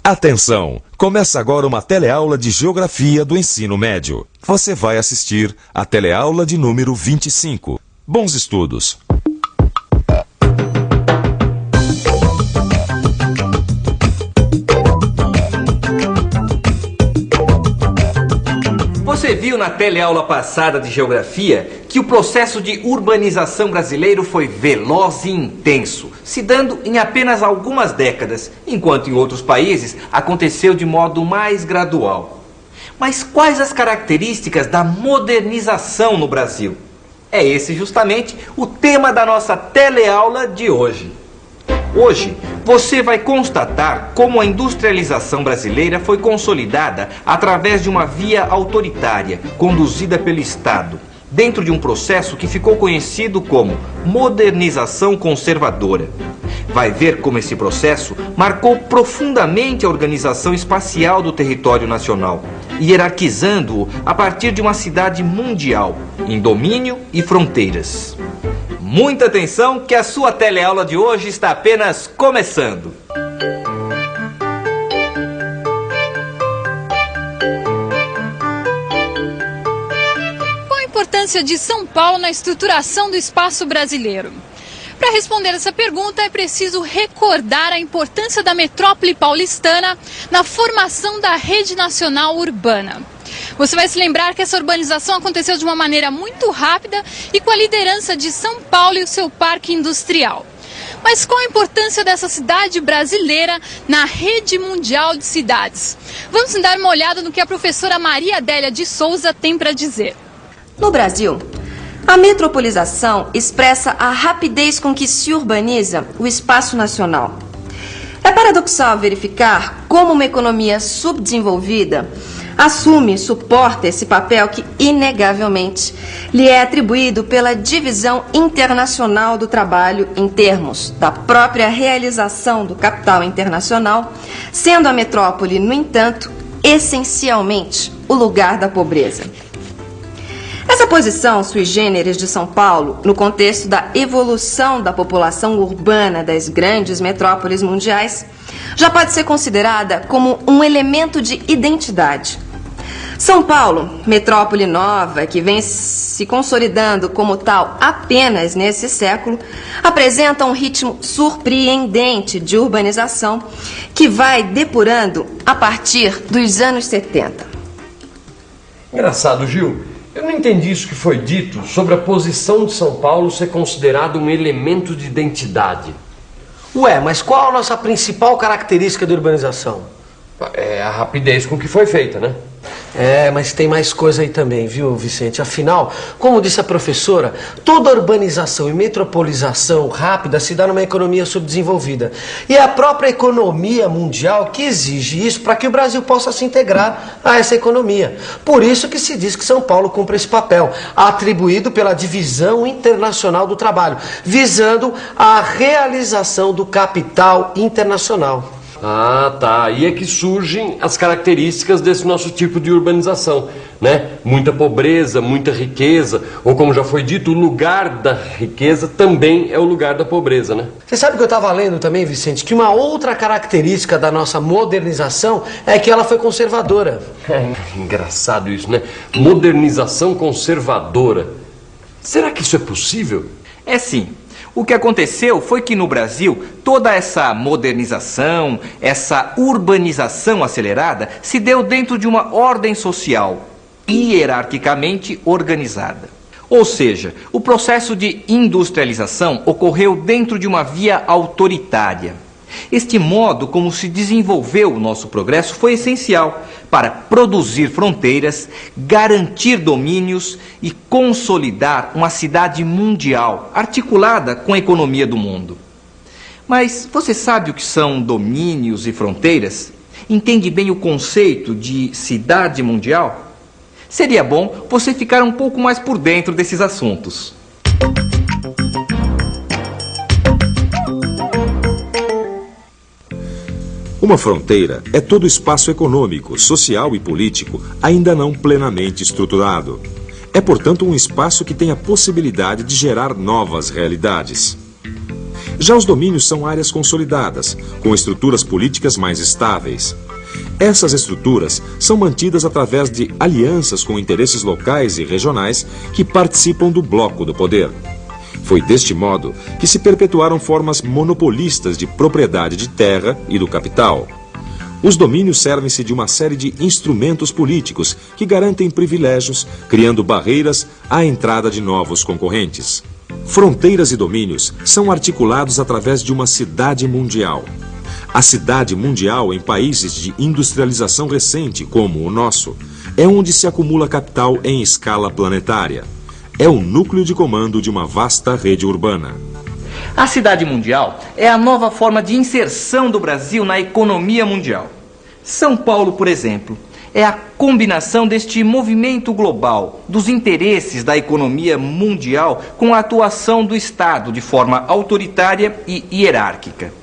Atenção! Começa agora uma teleaula de Geografia do Ensino Médio. Você vai assistir a teleaula de número 25. Bons estudos! Você viu na teleaula passada de Geografia que o processo de urbanização brasileiro foi veloz e intenso, se dando em apenas algumas décadas, enquanto em outros países aconteceu de modo mais gradual. Mas quais as características da modernização no Brasil? É esse justamente o tema da nossa teleaula de hoje. Hoje, você vai constatar como a industrialização brasileira foi consolidada através de uma via autoritária, conduzida pelo Estado, dentro de um processo que ficou conhecido como modernização conservadora. Vai ver como esse processo marcou profundamente a organização espacial do território nacional, hierarquizando-o a partir de uma cidade mundial, em domínio e fronteiras. Muita atenção que a sua teleaula de hoje está apenas começando. Qual a importância de São Paulo na estruturação do espaço brasileiro? Para responder essa pergunta, é preciso recordar a importância da metrópole paulistana na formação da rede nacional urbana. Você vai se lembrar que essa urbanização aconteceu de uma maneira muito rápida e com a liderança de São Paulo e o seu parque industrial. Mas qual a importância dessa cidade brasileira na rede mundial de cidades? Vamos dar uma olhada no que a professora Maria Adélia de Souza tem para dizer. No Brasil, a metropolização expressa a rapidez com que se urbaniza o espaço nacional. É paradoxal verificar como uma economia subdesenvolvida assume e suporta esse papel que, inegavelmente, lhe é atribuído pela divisão internacional do trabalho em termos da própria realização do capital internacional, sendo a metrópole, no entanto, essencialmente o lugar da pobreza. Essa posição sui generis de São Paulo, no contexto da evolução da população urbana das grandes metrópoles mundiais, já pode ser considerada como um elemento de identidade. São Paulo, metrópole nova, que vem se consolidando como tal apenas nesse século, apresenta um ritmo surpreendente de urbanização que vai depurando a partir dos anos 70. Engraçado, Gil. Eu não entendi isso que foi dito sobre a posição de São Paulo ser considerado um elemento de identidade. Ué, mas qual a nossa principal característica da urbanização? É a rapidez com que foi feita, né? É, mas tem mais coisa aí também, viu, Vicente? Afinal, como disse a professora, toda urbanização e metropolização rápida se dá numa economia subdesenvolvida. E é a própria economia mundial que exige isso para que o Brasil possa se integrar a essa economia. Por isso que se diz que São Paulo cumpre esse papel, atribuído pela Divisão Internacional do Trabalho, visando a realização do capital internacional. Ah, tá. Aí é que surgem as características desse nosso tipo de urbanização, né? Muita pobreza, muita riqueza, ou como já foi dito, o lugar da riqueza também é o lugar da pobreza, né? Você sabe que eu estava lendo também, Vicente, que uma outra característica da nossa modernização é que ela foi conservadora. É engraçado isso, né? Modernização conservadora. Será que isso é possível? É sim. O que aconteceu foi que no Brasil, toda essa modernização, essa urbanização acelerada, se deu dentro de uma ordem social, hierarquicamente organizada. Ou seja, o processo de industrialização ocorreu dentro de uma via autoritária. Este modo como se desenvolveu o nosso progresso foi essencial para produzir fronteiras, garantir domínios e consolidar uma cidade mundial, articulada com a economia do mundo. Mas você sabe o que são domínios e fronteiras? Entende bem o conceito de cidade mundial? Seria bom você ficar um pouco mais por dentro desses assuntos. Uma fronteira é todo espaço econômico, social e político ainda não plenamente estruturado. É, portanto, um espaço que tem a possibilidade de gerar novas realidades. Já os domínios são áreas consolidadas, com estruturas políticas mais estáveis. Essas estruturas são mantidas através de alianças com interesses locais e regionais que participam do bloco do poder. Foi deste modo que se perpetuaram formas monopolistas de propriedade de terra e do capital. Os domínios servem-se de uma série de instrumentos políticos que garantem privilégios, criando barreiras à entrada de novos concorrentes. Fronteiras e domínios são articulados através de uma cidade mundial. A cidade mundial em países de industrialização recente, como o nosso, é onde se acumula capital em escala planetária. É o núcleo de comando de uma vasta rede urbana. A cidade mundial é a nova forma de inserção do Brasil na economia mundial. São Paulo, por exemplo, é a combinação deste movimento global, dos interesses da economia mundial com a atuação do Estado de forma autoritária e hierárquica.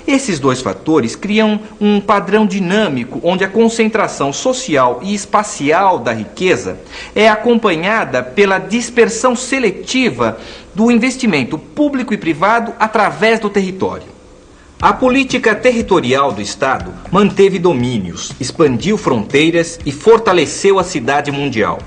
Esses dois fatores criam um padrão dinâmico onde a concentração social e espacial da riqueza é acompanhada pela dispersão seletiva do investimento público e privado através do território. A política territorial do Estado manteve domínios, expandiu fronteiras e fortaleceu a cidade mundial.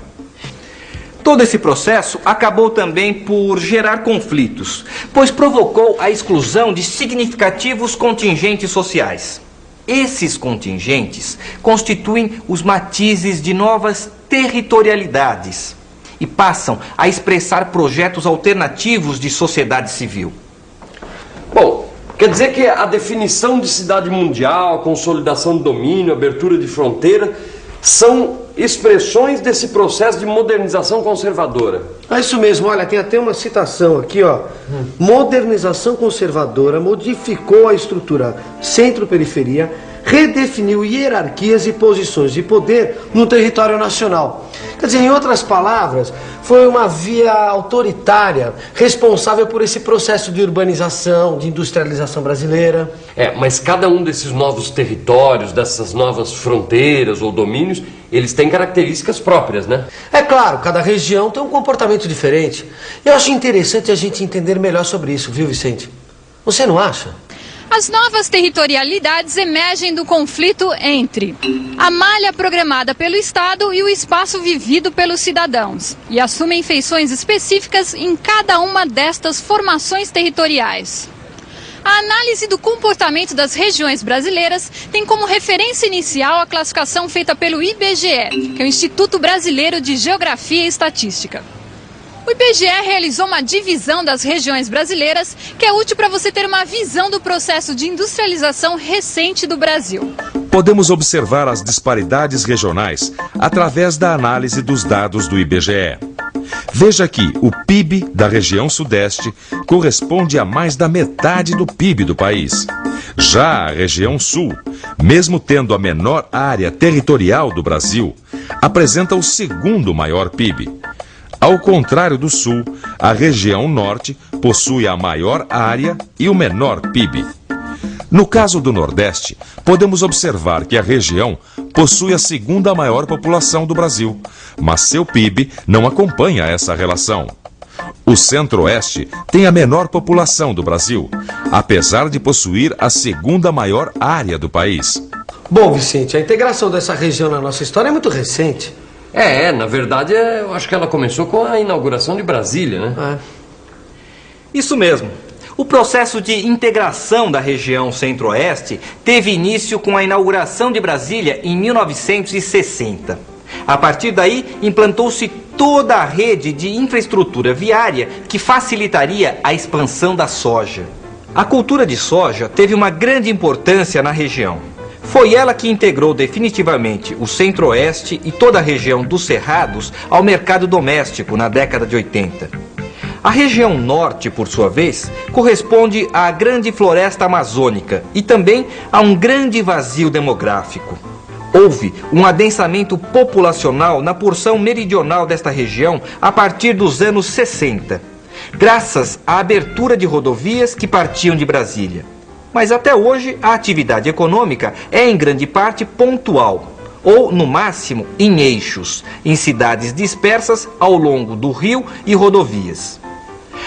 Todo esse processo acabou também por gerar conflitos, pois provocou a exclusão de significativos contingentes sociais. Esses contingentes constituem os matizes de novas territorialidades e passam a expressar projetos alternativos de sociedade civil. Bom, quer dizer que a definição de cidade mundial, consolidação de domínio, abertura de fronteira, são expressões desse processo de modernização conservadora. É isso mesmo, olha, tem até uma citação aqui, ó. Modernização conservadora modificou a estrutura centro-periferia, redefiniu hierarquias e posições de poder no território nacional. Quer dizer, em outras palavras, foi uma via autoritária responsável por esse processo de urbanização, de industrialização brasileira. Mas cada um desses novos territórios, dessas novas fronteiras ou domínios, eles têm características próprias, né? É claro, cada região tem um comportamento diferente. Eu acho interessante a gente entender melhor sobre isso, viu, Vicente? Você não acha? As novas territorialidades emergem do conflito entre a malha programada pelo Estado e o espaço vivido pelos cidadãos, e assumem feições específicas em cada uma destas formações territoriais. A análise do comportamento das regiões brasileiras tem como referência inicial a classificação feita pelo IBGE, que é o Instituto Brasileiro de Geografia e Estatística. O IBGE realizou uma divisão das regiões brasileiras que é útil para você ter uma visão do processo de industrialização recente do Brasil. Podemos observar as disparidades regionais através da análise dos dados do IBGE. Veja que o PIB da região Sudeste corresponde a mais da metade do PIB do país. Já a região Sul, mesmo tendo a menor área territorial do Brasil, apresenta o segundo maior PIB. Ao contrário do Sul, a região Norte possui a maior área e o menor PIB. No caso do Nordeste, podemos observar que a região possui a segunda maior população do Brasil, mas seu PIB não acompanha essa relação. O Centro-Oeste tem a menor população do Brasil, apesar de possuir a segunda maior área do país. Bom, Vicente, a integração dessa região na nossa história é muito recente. Na verdade, eu acho que ela começou com a inauguração de Brasília, né? Isso mesmo. O processo de integração da região Centro-Oeste teve início com a inauguração de Brasília em 1960. A partir daí, implantou-se toda a rede de infraestrutura viária que facilitaria a expansão da soja. A cultura de soja teve uma grande importância na região. Foi ela que integrou definitivamente o Centro-Oeste e toda a região dos Cerrados ao mercado doméstico na década de 80. A região Norte, por sua vez, corresponde à grande floresta amazônica e também a um grande vazio demográfico. Houve um adensamento populacional na porção meridional desta região a partir dos anos 60, graças à abertura de rodovias que partiam de Brasília. Mas até hoje a atividade econômica é em grande parte pontual, ou no máximo em eixos, em cidades dispersas ao longo do rio e rodovias.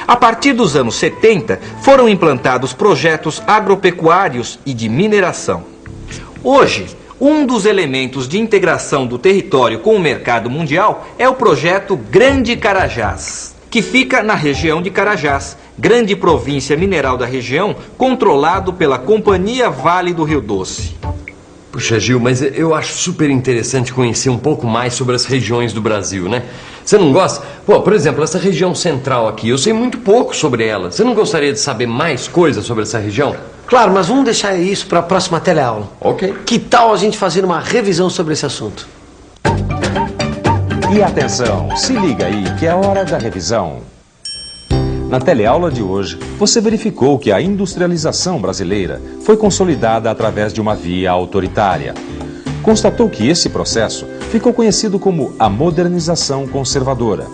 A partir dos anos 70, foram implantados projetos agropecuários e de mineração. Hoje, um dos elementos de integração do território com o mercado mundial é o projeto Grande Carajás, que fica na região de Carajás, grande província mineral da região, controlado pela Companhia Vale do Rio Doce. Puxa, Gil, mas eu acho super interessante conhecer um pouco mais sobre as regiões do Brasil, né? Você não gosta? Pô, por exemplo, essa região central aqui, eu sei muito pouco sobre ela. Você não gostaria de saber mais coisas sobre essa região? Claro, mas vamos deixar isso para a próxima teleaula. Ok. Que tal a gente fazer uma revisão sobre esse assunto? E atenção, se liga aí que é hora da revisão. Na teleaula de hoje, você verificou que a industrialização brasileira foi consolidada através de uma via autoritária. Constatou que esse processo ficou conhecido como a modernização conservadora.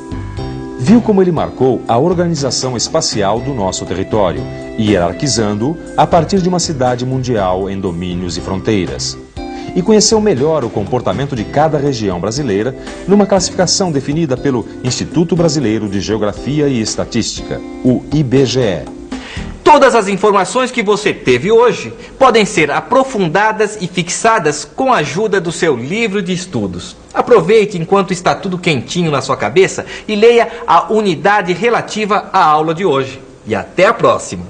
Viu como ele marcou a organização espacial do nosso território, hierarquizando-o a partir de uma cidade mundial em domínios e fronteiras. E conheceu melhor o comportamento de cada região brasileira numa classificação definida pelo Instituto Brasileiro de Geografia e Estatística, o IBGE. Todas as informações que você teve hoje podem ser aprofundadas e fixadas com a ajuda do seu livro de estudos. Aproveite enquanto está tudo quentinho na sua cabeça e leia a unidade relativa à aula de hoje. E até a próxima!